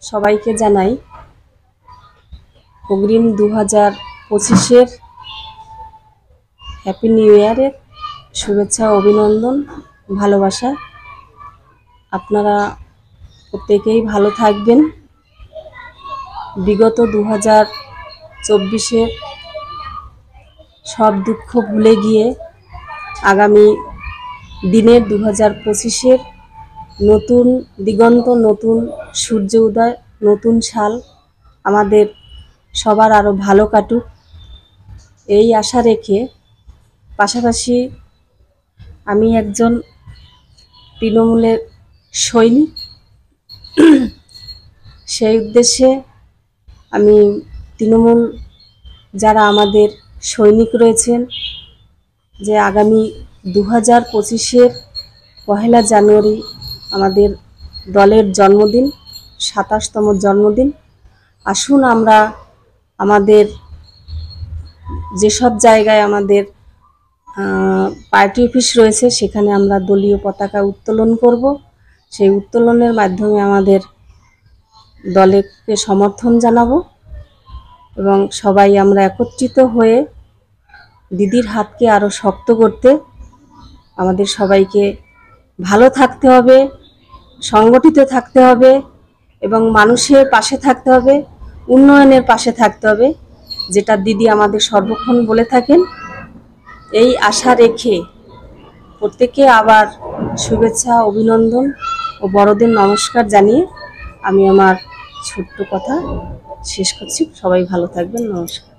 সবাইকে জানাই অগ্রিম 2025-এর হ্যাপি নিউ ইয়ারের শুভেচ্ছা, অভিনন্দন, ভালোবাসা। আপনারা প্রত্যেকেই ভালো থাকবেন। বিগত 2024-এর সব দুঃখ ভুলে গিয়ে আগামী দিনের 2025-এর নতুন দিগন্ত, নতুন সূর্য উদয়, নতুন সাল আমাদের সবার আরও ভালো কাটুক এই আশা রেখে, পাশাপাশি আমি একজন তৃণমূলের সৈনিক। সেই উদ্দেশ্যে আমি তৃণমূল যারা আমাদের সৈনিক রয়েছেন, যে আগামী 2025-এর 1 জানুয়ারি আমাদের দলের জন্মদিন, 27তম জন্মদিন। আসুন আমরা আমাদের যেসব জায়গায় আমাদের পার্টি অফিস রয়েছে সেখানে আমরা দলীয় পতাকা উত্তোলন করব। সেই উত্তোলনের মাধ্যমে আমাদের দলকে সমর্থন জানাবো এবং সবাই আমরা একত্রিত হয়ে দিদির হাতকে আরও শক্ত করতে আমাদের সবাইকে ভালো থাকতে হবে, সংগঠিত থাকতে হবে এবং মানুষের পাশে থাকতে হবে, উন্নয়নের পাশে থাকতে হবে, যেটা দিদি আমাদের সর্বক্ষণ বলে থাকেন। এই আশা রেখে প্রত্যেকে আবার শুভেচ্ছা, অভিনন্দন ও বড়দের নমস্কার জানিয়ে আমি আমার ছোট্ট কথা শেষ করছি। সবাই ভালো থাকবেন। নমস্কার।